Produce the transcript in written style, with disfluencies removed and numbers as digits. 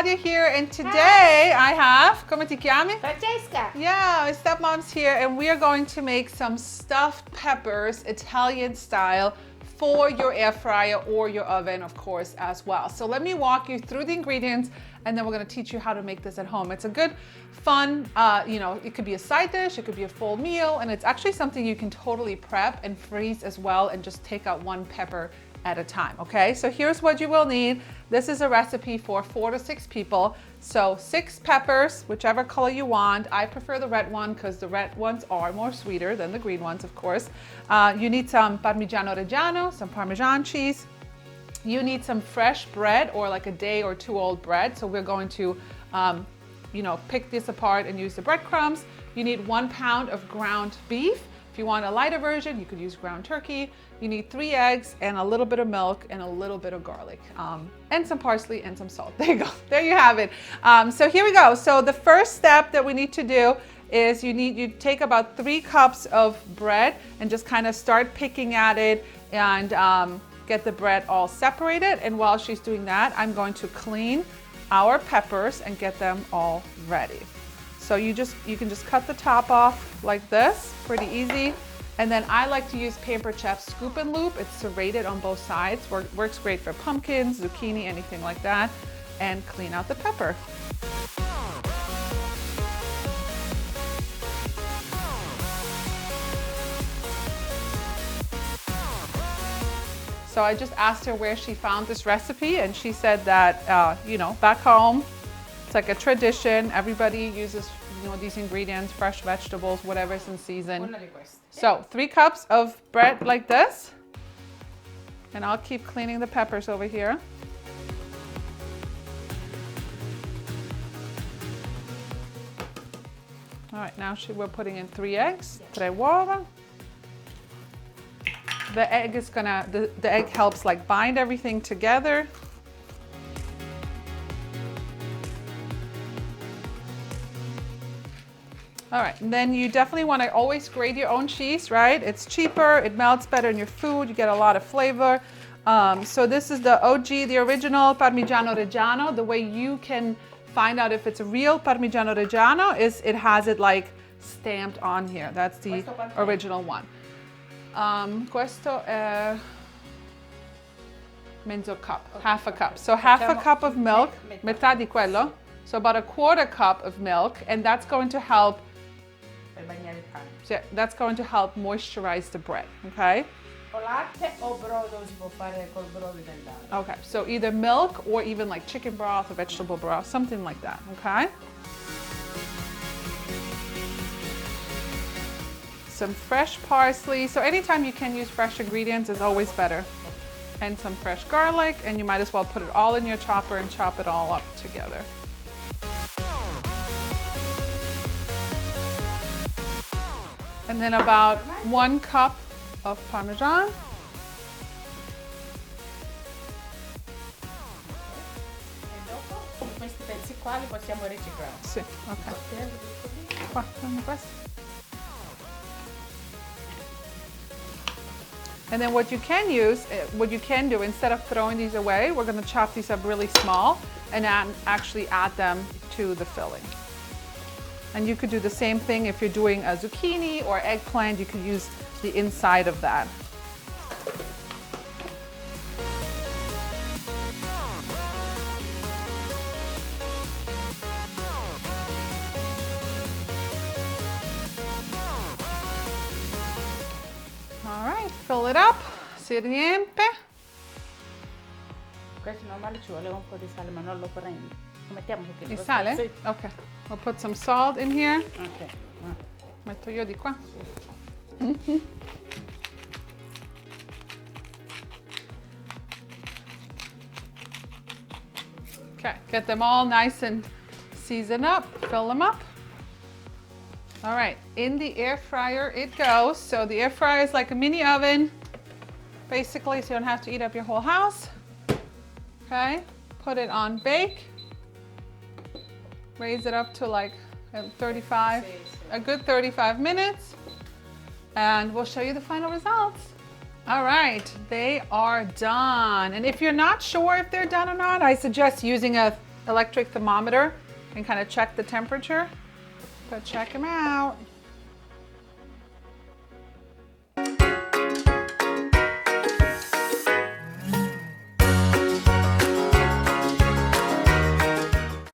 Claudia here, and today I have, come ti chiami? Francesca. Yeah, my stepmom's here, and we are going to make some stuffed peppers, Italian style, for your air fryer or your oven, of course, as well. So let me walk you through the ingredients, and then we're gonna teach you how to make this at home. It's a good, fun, it could be a side dish, it could be a full meal, and it's actually something you can totally prep and freeze as well, and just take out one pepper at a time, okay? So here's what you will need. This is a recipe for 4 to 6 people. So 6 peppers, whichever color you want. I prefer the red one because the red ones are more sweeter than the green ones, of course. You need some Parmigiano Reggiano, some Parmesan cheese. You need some fresh bread or like a day or 2 old bread. So we're going to, pick this apart and use the breadcrumbs. You need 1 pound of ground beef. If you want a lighter version, you could use ground turkey. You need 3 eggs and a little bit of milk and a little bit of garlic and some parsley and some salt. There you go. There you have it. So here we go. So the first step that we need to do is you take about 3 cups of bread and just kind of start picking at it and get the bread all separated. And while she's doing that, I'm going to clean our peppers and get them all ready. So you can just cut the top off like this, pretty easy. And then I like to use Paper Chef Scoop and Loop. It's serrated on both sides. Works great for pumpkins, zucchini, anything like that. And clean out the pepper. So I just asked her where she found this recipe, and she said that, back home, it's like a tradition. Everybody uses, these ingredients, fresh vegetables, whatever's in season. So 3 cups of bread like this. And I'll keep cleaning the peppers over here. All right, now we're putting in 3 eggs, 3 uova. The egg is the egg helps like bind everything together. All right, and then you definitely want to always grate your own cheese, right? It's cheaper, it melts better in your food, you get a lot of flavor. So this is the OG, the original Parmigiano Reggiano. The way you can find out if it's a real Parmigiano Reggiano is it has it like stamped on here. That's the original one. Questo è mezzo cup, half a cup. So half a cup of milk, metà di quello. So about a 1/4 cup of milk, and that's going to help. So that's going to help moisturize the bread, okay? O latte o brodo si può fare col brodo del latte. Okay, so either milk or even like chicken broth or vegetable broth, something like that, okay? Some fresh parsley. So anytime you can use fresh ingredients is always better. And some fresh garlic, and you might as well put it all in your chopper and chop it all up together. And then about 1 cup of Parmesan. E dopo questi pezzi qua li possiamo riciclare. Sì, ok. Qua, prendi questo. And then what you can do, instead of throwing these away, we're going to chop these up really small and actually add them to the filling. And you could do the same thing if you're doing a zucchini or eggplant, you could use the inside of that. All right, fill it up, si riempie. Questo normale ci vuole un po' di sale, ma non lo prendo. Lo mettiamo un pochino. Di sale? Sì. Okay, we'll put some salt in here. Ok. Metto io di qua. Okay, get them all nice and seasoned up, fill them up. All right, in the air fryer it goes. So the air fryer is like a mini oven, basically, so you don't have to eat up your whole house. Okay, put it on bake. Raise it up to like a good 35 minutes, and we'll show you the final results. All right, they are done. And if you're not sure if they're done or not, I suggest using a electric thermometer and kind of check the temperature. Go check them out.